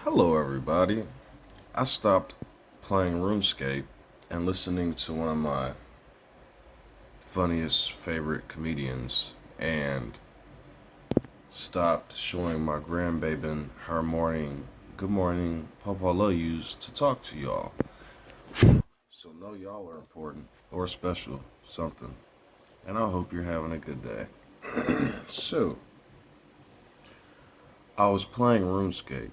Hello, everybody. I stopped playing RuneScape and listening to one of my funniest favorite comedians and stopped showing my grandbaby her morning, good morning, Papa love yous to talk to y'all. So know y'all are important or special, something. And I hope you're having a good day. So, I was playing RuneScape,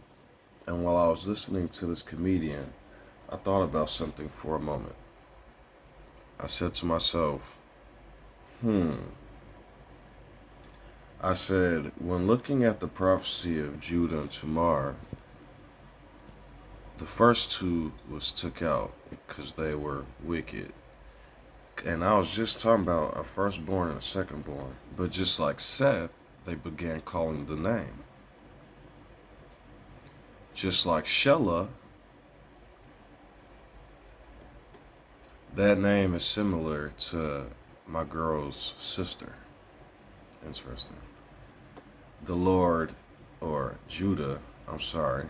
and while I was listening to this comedian, I thought about something for a moment. I said to myself, hmm. I said, when looking at the prophecy of Judah and Tamar, the first two was took out because they were wicked. And I was just talking about a firstborn and a secondborn. But just like Seth, they began calling the name. Just like Shelah, that name is similar to my girl's sister. Interesting. The Lord, or Judah, I'm sorry,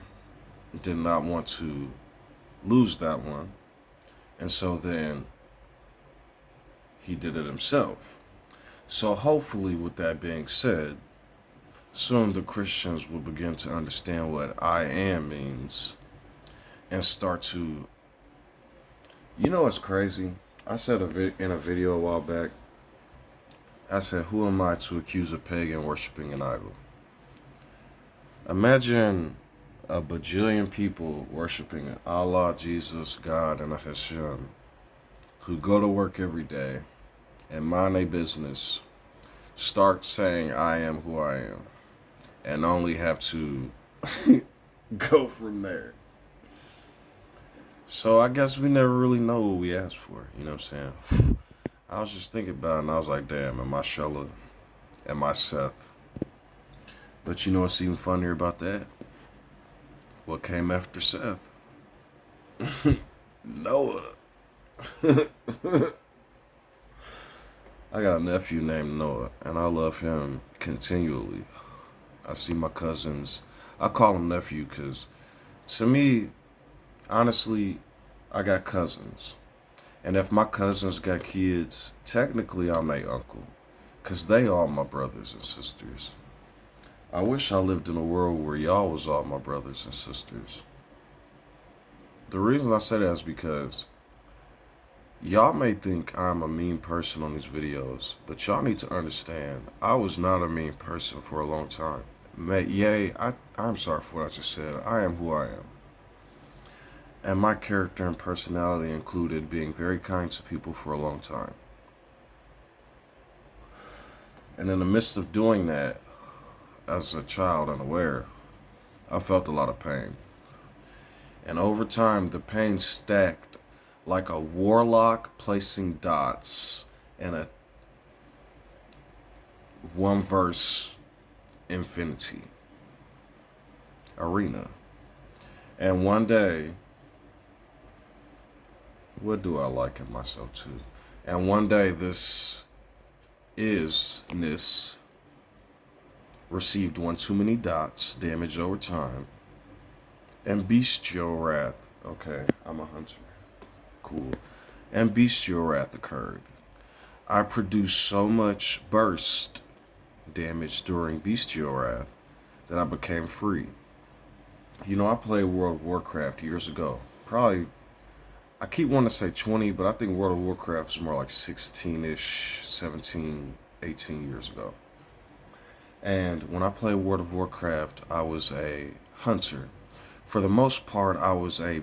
did not want to lose that one. And so then he did it himself. So hopefully, with that being said, soon the Christians will begin to understand what I am means and start to. You know what's crazy? I said in a video a while back, I said, who am I to accuse a pagan worshiping an idol? Imagine a bajillion people worshiping Allah, Jesus, God, and a Hashem who go to work every day and mind their business, start saying, I am who I am, and only have to go from there. So I guess we never really know what we asked for, you know what I'm saying? I was just thinking about it and I was like, damn, am I Shelah? Am I Seth? But you know what's even funnier about that? What came after Seth? Noah. I got a nephew named Noah, and I love him continually. I see my cousins. I call him nephew because, to me, honestly, I got cousins. And if my cousins got kids, technically I'm their uncle. Because they are my brothers and sisters. I wish I lived in a world where y'all was all my brothers and sisters. The reason I say that is because y'all may think I'm a mean person on these videos, but y'all need to understand I was not a mean person for a long time. I'm sorry for what I just said. I am who I am. And my character and personality included being very kind to people for a long time. And in the midst of doing that, as a child unaware, I felt a lot of pain. And over time, the pain stacked like a warlock placing dots in a one verse infinity arena. And one day, what do I liken myself to? And one day, this isnness received one too many dots, damage over time, and bestial wrath. Okay, I'm a hunter. Cool. And bestial wrath occurred. I produced so much burst damage during bestial wrath that I became free. You know, I played World of Warcraft years ago. Probably, I keep wanting to say 20, but I think World of Warcraft is more like 16-ish, 17, 18 years ago. And when I played World of Warcraft, I was a hunter. For the most part, I was a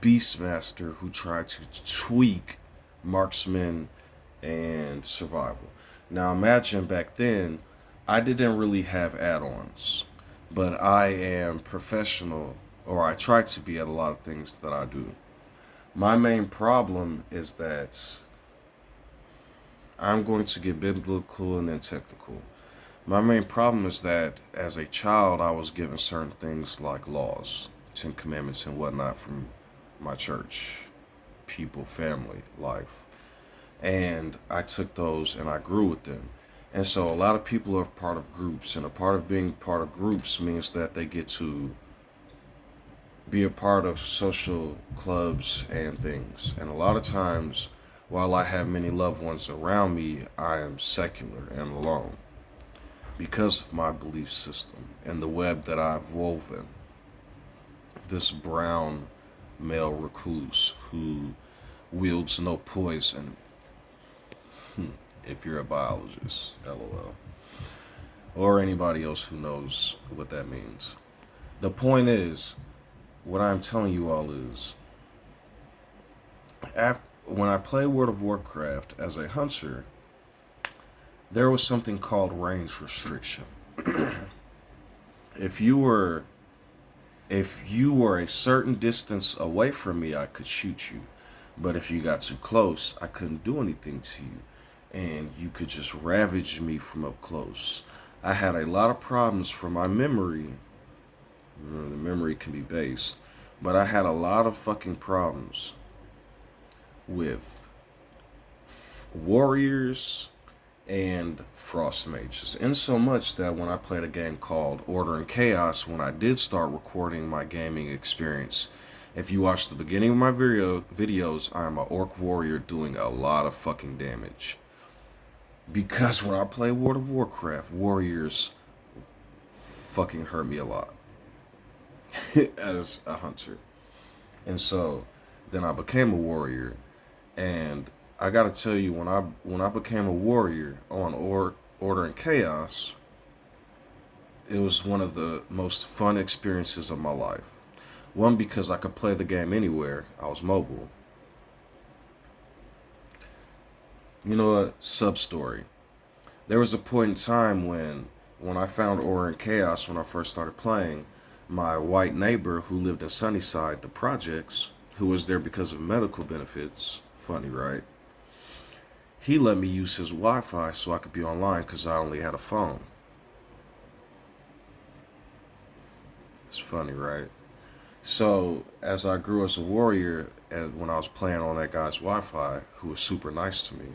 beastmaster who tried to tweak marksman and survival. Now imagine back then, I didn't really have add-ons, but I am professional, or I try to be at a lot of things that I do. My main problem is that I'm going to get biblical and then technical. My main problem is that as a child, I was given certain things like laws, Ten Commandments, and whatnot from my church, people, family, life. And I took those and I grew with them. And so a lot of people are part of groups, and a part of being part of groups means that they get to be a part of social clubs and things. And a lot of times, while I have many loved ones around me, I am secular and alone because of my belief system and the web that I've woven. This brown male recluse who wields no poison. If you're a biologist, lol. Or anybody else who knows what that means. The point is, what I'm telling you all is, when I play World of Warcraft as a hunter, there was something called range restriction. if you were if you were a certain distance away from me, I could shoot you. But if you got too close, I couldn't do anything to you. And you could just ravage me from up close. I had a lot of problems for my memory. The memory can be based. But I had a lot of fucking problems with warriors and frost mages, in so much that when I played a game called Order and Chaos, when I did start recording my gaming experience, if you watch the beginning of my videos, I'm an orc warrior doing a lot of fucking damage. Because when I play World of Warcraft, warriors fucking hurt me a lot as a hunter. And so then I became a warrior, and I gotta tell you, when I became a warrior on Order and Chaos, it was one of the most fun experiences of my life. One, because I could play the game anywhere. I was mobile. You know what? Sub story. There was a point in time when I found Order and Chaos, when I first started playing, my white neighbor who lived in Sunnyside, the projects, who was there because of medical benefits. Funny, right? He let me use his Wi-Fi so I could be online because I only had a phone. It's funny, right? So as I grew as a warrior, and when I was playing on that guy's Wi-Fi, who was super nice to me,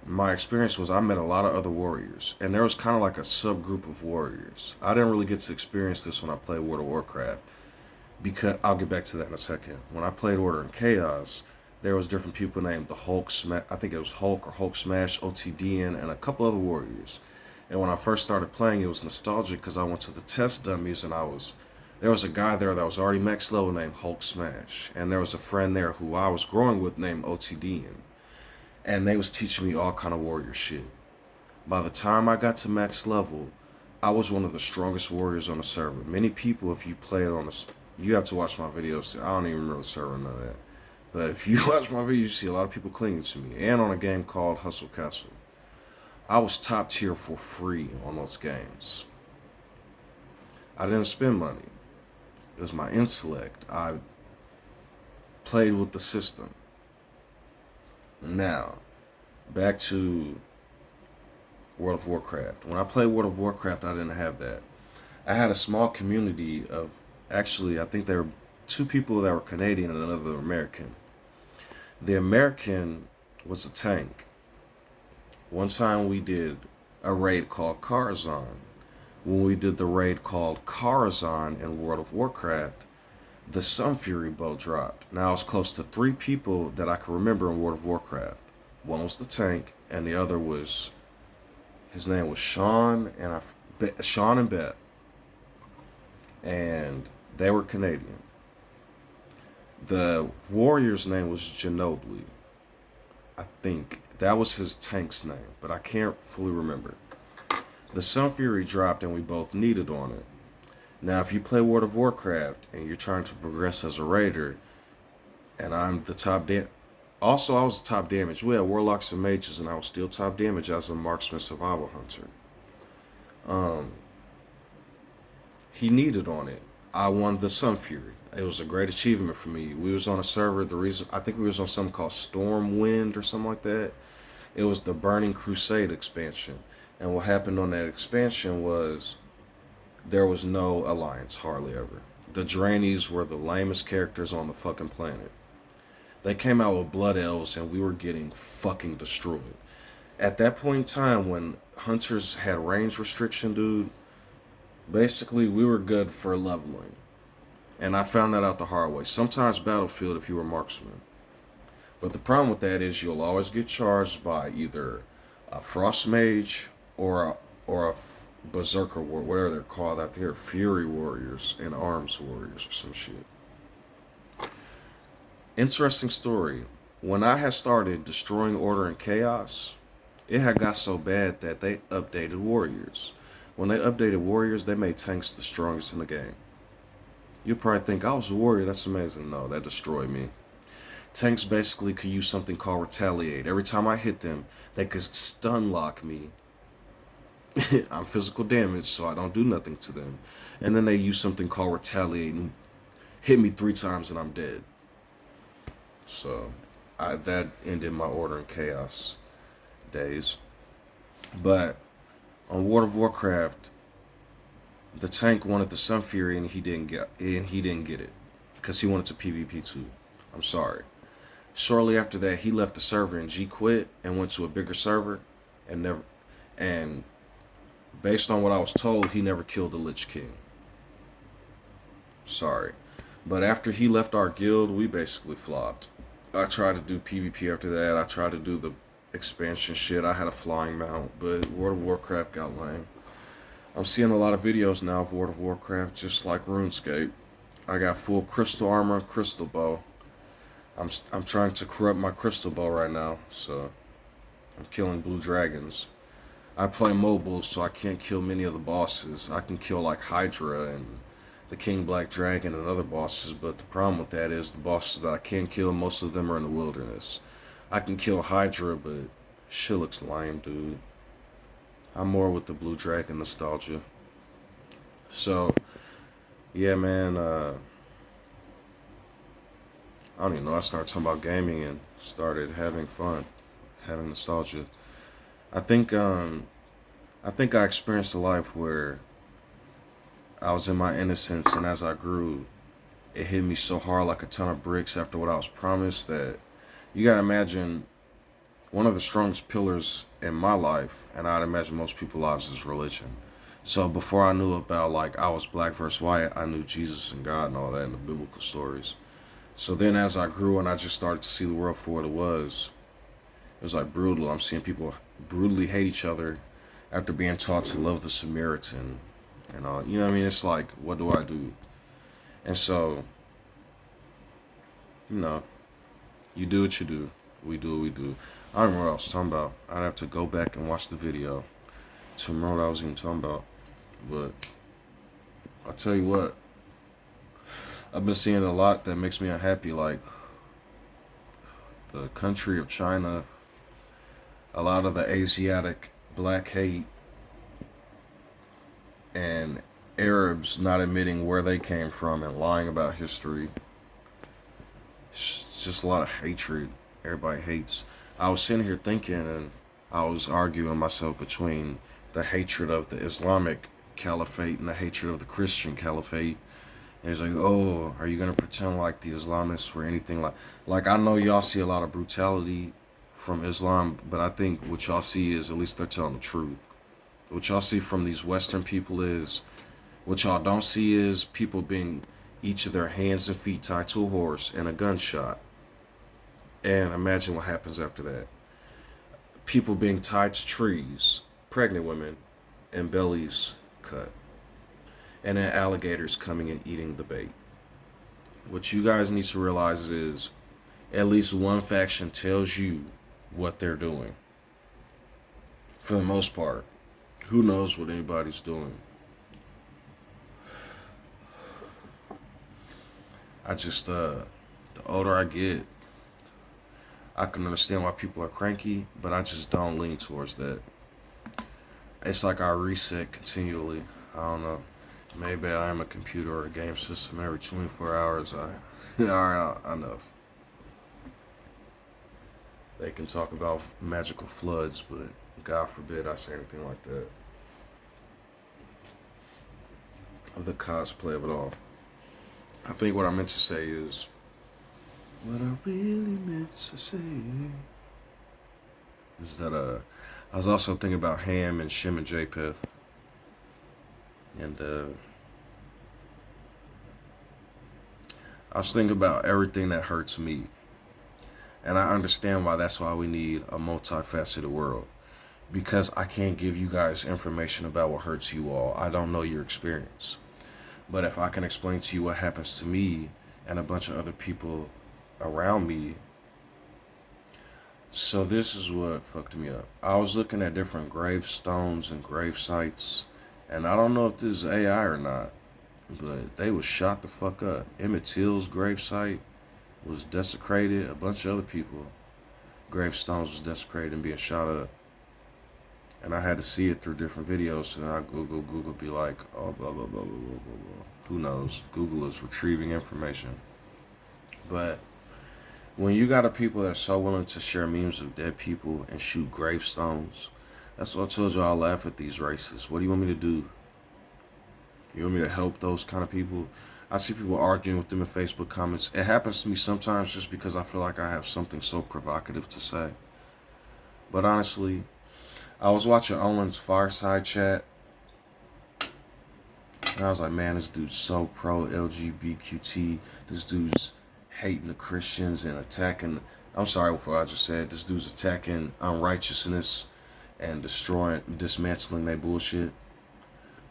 my experience was I met a lot of other warriors, and there was kind of like a subgroup of warriors. I didn't really get to experience this when I played World of Warcraft, because I'll get back to that in a second. When I played Order and Chaos, there was different people named the Hulk Smash. I think it was Hulk or Hulk Smash, OTDN, and a couple other warriors. And when I first started playing, it was nostalgic because I went to the test dummies, and there was a guy there that was already max level named Hulk Smash, and there was a friend there who I was growing with named OTDN, and they was teaching me all kind of warrior shit. By the time I got to max level, I was one of the strongest warriors on the server. Many people, if you play it on the, you have to watch my videos. I don't even remember the server, none of that. But if you watch my videos, you see a lot of people clinging to me. And on a game called Hustle Castle, I was top tier for free on those games. I didn't spend money. It was my intellect. I played with the system. Now, back to World of Warcraft. When I played World of Warcraft, I didn't have that. I had a small community of, actually, I think there were two people that were Canadian and another American. The American was a tank. One time we did a raid called Karazhan. When we did the raid called Karazhan in World of Warcraft, the Sun Fury bow dropped. Now, it was close to 3 people that I can remember in World of Warcraft. One was the tank, and the other was, his name was Sean and Beth. And they were Canadian. The warrior's name was Ginobili. I think that was his tank's name, but I can't fully remember. The Sun Fury dropped and we both needed on it. Now, if you play World of Warcraft and you're trying to progress as a raider, and I'm the top also, I was the top damage. We had warlocks and mages, and I was still top damage as a marksman survival hunter. He needed on it. I won the Sun Fury. It was a great achievement for me. We was on a server. I think we was on something called Stormwind or something like that. It was the Burning Crusade expansion. And what happened on that expansion was there was no alliance, hardly ever. The Draenies were the lamest characters on the fucking planet. They came out with Blood Elves and we were getting fucking destroyed. At that point in time when hunters had range restriction, dude, Basically, we were good for leveling. And I found that out the hard way. Sometimes Battlefield if you were marksman. But the problem with that is you'll always get charged by either a Frost Mage or a Berserker War, whatever they're called out there, Fury Warriors and Arms Warriors or some shit. Interesting story. When I had started destroying Order and Chaos, it had got so bad that they updated Warriors. When they updated Warriors, they made tanks the strongest in the game. You'll probably think, I was a warrior, that's amazing. No, that destroyed me. Tanks basically could use something called retaliate. Every time I hit them, they could stun lock me. I'm physical damage, so I don't do nothing to them. And then they use something called retaliate and hit me 3 times and I'm dead. So that ended my Order and Chaos days. But on World of Warcraft, the tank wanted the Sun Fury and he didn't get it because he wanted to PvP too. I'm sorry. Shortly after that, he left the server and G quit and went to a bigger server and never. And based on what I was told, he never killed the Lich King. Sorry, but after he left our guild, we basically flopped. I tried to do PvP after that. I tried to do the expansion shit. I had a flying mount, but World of Warcraft got lame. I'm seeing a lot of videos now of World of Warcraft, just like RuneScape. I got full crystal armor, crystal bow. I'm trying to corrupt my crystal bow right now, so I'm killing blue dragons. I play mobile, so I can't kill many of the bosses. I can kill like Hydra and the King Black Dragon and other bosses, but the problem with that is the bosses that I can kill, most of them are in the wilderness. I can kill Hydra, but shit looks lame, dude. I'm more with the Blue Dragon nostalgia. So, yeah, man. I don't even know. I started talking about gaming and started having fun, having nostalgia. I think, I experienced a life where I was in my innocence, and as I grew, it hit me so hard like a ton of bricks after what I was promised that you gotta imagine one of the strongest pillars in my life, and I'd imagine most people's lives, is religion. So before I knew about like I was black versus white, I knew Jesus and God and all that in the biblical stories. So then as I grew and I just started to see the world for what it was like brutal. I'm seeing people brutally hate each other after being taught to love the Samaritan and all. You know what I mean? It's like, what do I do? And so, you know, you do what you do. We do what we do. I don't know what I was talking about. I'd have to go back and watch the video to remember what I was even talking about. But I'll tell you what, I've been seeing a lot that makes me unhappy, like the country of China, a lot of the Asiatic black hate, and Arabs not admitting where they came from and lying about history. It's just a lot of hatred. Everybody hates. I was sitting here thinking, and I was arguing myself between the hatred of the Islamic caliphate and the hatred of the Christian caliphate. And it's like, oh, are you gonna pretend like the Islamists were anything like I know y'all see a lot of brutality from Islam, but I think what y'all see is at least they're telling the truth. What y'all see from these Western people is, what y'all don't see is people being each of their hands and feet tied to a horse and a gunshot. And imagine what happens after that. People being tied to trees, pregnant women, and bellies cut. And then alligators coming and eating the bait. What you guys need to realize is at least one faction tells you what they're doing. For the most part. Who knows what anybody's doing? The older I get, I can understand why people are cranky, but I just don't lean towards that. It's like I reset continually. I don't know. Maybe I am a computer or a game system. Every 24 hours, alright, enough. They can talk about magical floods, but God forbid I say anything like that. The cosplay of it all. I think what I meant to say is what I really meant to say is that I was also thinking about Ham and Shem and Japheth. And I was thinking about everything that hurts me. And I understand that's why we need a multifaceted world. Because I can't give you guys information about what hurts you all. I don't know your experience. But if I can explain to you what happens to me and a bunch of other people around me. So this is what fucked me up. I was looking at different gravestones and grave sites, and I don't know if this is AI or not, but they was shot the fuck up. Emmett Till's gravesite was desecrated. A bunch of other people gravestones was desecrated and being shot up. And I had to see it through different videos. So then I Google, be like, oh, blah, blah, blah, blah, blah, blah, blah. Who knows? Google is retrieving information. But when you got a people that are so willing to share memes of dead people and shoot gravestones, that's what I told you. I'll laugh at these racists. What do you want me to do? You want me to help those kind of people? I see people arguing with them in Facebook comments. It happens to me sometimes just because I feel like I have something so provocative to say. But honestly, I was watching Owen's Fireside Chat, and I was like, man, this dude's so pro LGBTQT. This dude's hating the Christians and attacking. I'm sorry for what I just said. This dude's attacking unrighteousness and dismantling their bullshit.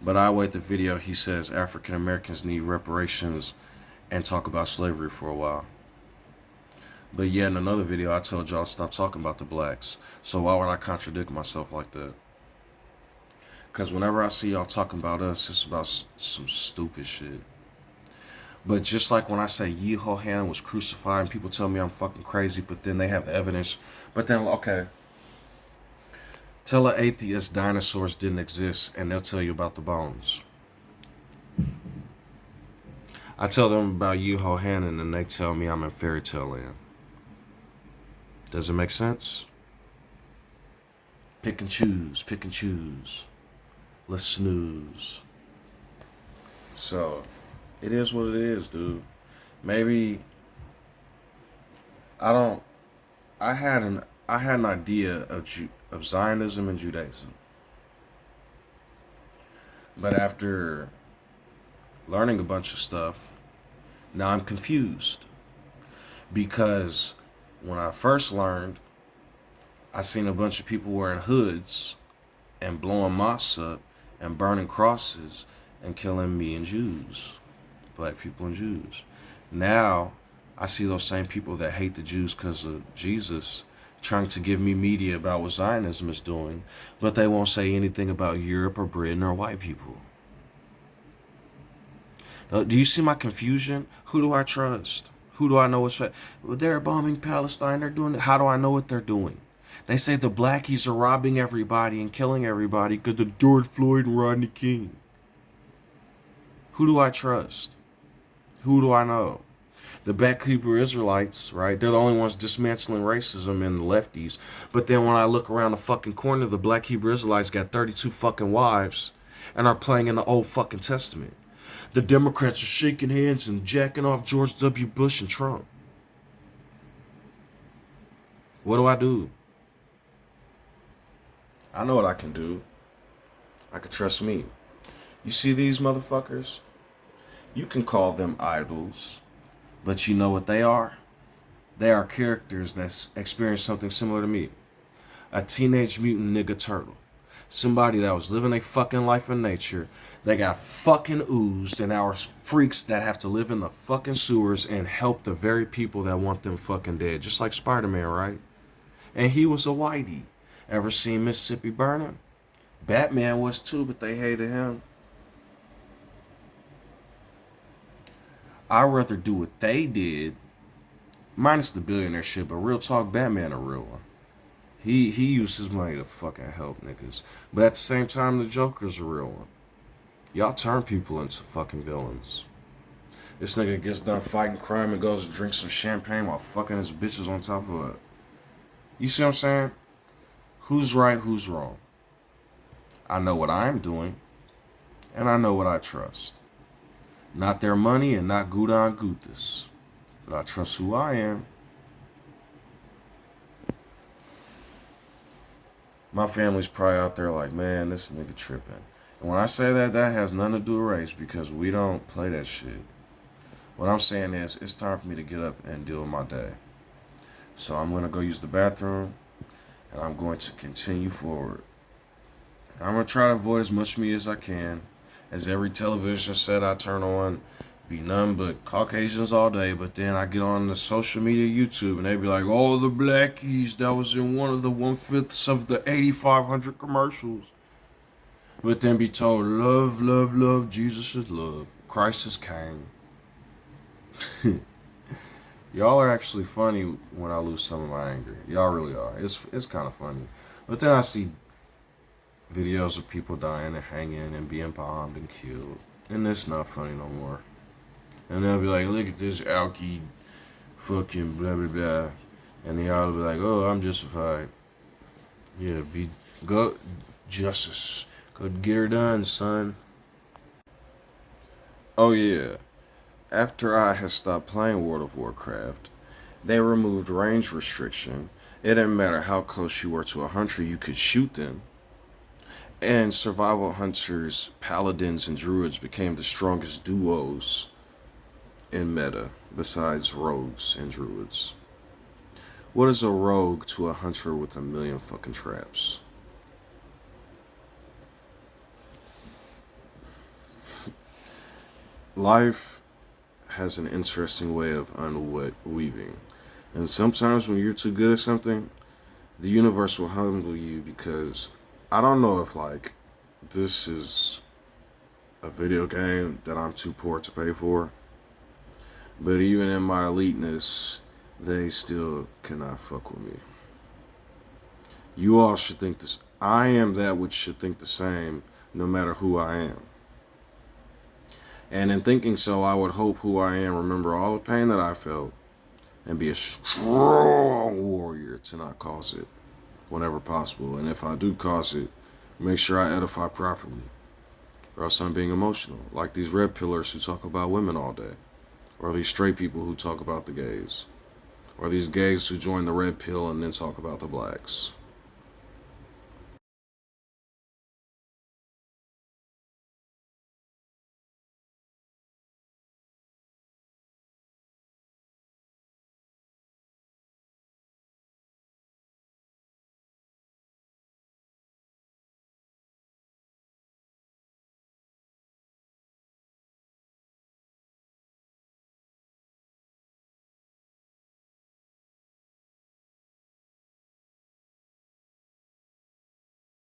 But I wait the video. He says African Americans need reparations and talk about slavery for a while. But yet in another video, I told y'all stop talking about the blacks. So why would I contradict myself like that? Because whenever I see y'all talking about us, it's about some stupid shit. But just like when I say Yehohanan was crucified and people tell me I'm fucking crazy, but then they have the evidence. But then, okay, tell an atheist dinosaurs didn't exist and they'll tell you about the bones. I tell them about Yehohanan and they tell me I'm in fairy tale land. Does it make sense? Pick and choose, pick and choose. Let's snooze. So, it is what it is, dude. Maybe I had an idea of Zionism and Judaism. But after learning a bunch of stuff, now I'm confused. Because when I first learned, I seen a bunch of people wearing hoods and blowing mosques up and burning crosses and killing me and Jews, black people and Jews. Now I see those same people that hate the Jews because of Jesus trying to give me media about what Zionism is doing, but they won't say anything about Europe or Britain or white people. Do you see my confusion? Who do I trust? Who do I know is right? They're bombing Palestine. They're doing it. How do I know what they're doing? They say the blackies are robbing everybody and killing everybody because of George Floyd and Rodney King. Who do I trust? Who do I know? The Black Hebrew Israelites, right? They're the only ones dismantling racism and the lefties. But then when I look around the fucking corner, the Black Hebrew Israelites got 32 fucking wives and are playing in the Old fucking Testament. The Democrats are shaking hands and jacking off George W. Bush and Trump. What do I do? I know what I can do. I can trust me. You see these motherfuckers? You can call them idols, but you know what they are? They are characters that experience something similar to me. A teenage mutant nigga turtle. Somebody that was living a fucking life in nature. They got fucking oozed and our freaks that have to live in the fucking sewers and help the very people that want them fucking dead. Just like Spider-Man, right? And he was a whitey. Ever seen Mississippi Burning? Batman was too, but they hated him. I'd rather do what they did, minus the billionaire shit, but real talk, Batman a real one. He used his money to fucking help niggas. But at the same time, the Joker's a real one. Y'all turn people into fucking villains. This nigga gets done fighting crime and goes to drink some champagne while fucking his bitches on top of it. You see what I'm saying? Who's right, who's wrong? I know what I'm doing, and I know what I trust. Not their money and not Goudan Guthis. But I trust who I am. My family's probably out there like, man, this nigga tripping. When I say that, that has nothing to do with race because we don't play that shit. What I'm saying is, it's time for me to get up and deal with my day. So I'm going to go use the bathroom and I'm going to continue forward. I'm going to try to avoid as much media as I can. As every television set I turn on be none but Caucasians all day, but then I get on the social media YouTube and they be like, oh, the blackies that was in one of the 1/5 of the 8,500 commercials. But then be told, love, love, love, Jesus is love. Christ is king. Y'all are actually funny when I lose some of my anger. Y'all really are. It's kind of funny. But then I see videos of people dying and hanging and being bombed and killed. And it's not funny no more. And they'll be like, look at this alky fucking blah blah blah. And they all be like, oh, I'm justified. Yeah, go justice. Go get her done, son. Oh yeah. After I had stopped playing World of Warcraft, they removed range restriction. It didn't matter how close you were to a hunter, you could shoot them. And survival hunters, paladins, and druids became the strongest duos in meta, besides rogues and druids. What is a rogue to a hunter with a million fucking traps? Life has an interesting way of unweaving. And sometimes when you're too good at something, the universe will humble you because I don't know if like this is a video game that I'm too poor to pay for, but even in my eliteness, they still cannot fuck with me. You all should think this. I am that which should think the same, no matter who I am. And in thinking so, I would hope who I am remember all the pain that I felt and be a strong warrior to not cause it whenever possible. And if I do cause it, make sure I edify properly, or else I'm being emotional, like these red pillars who talk about women all day, or these straight people who talk about the gays, or these gays who join the red pill and then talk about the blacks.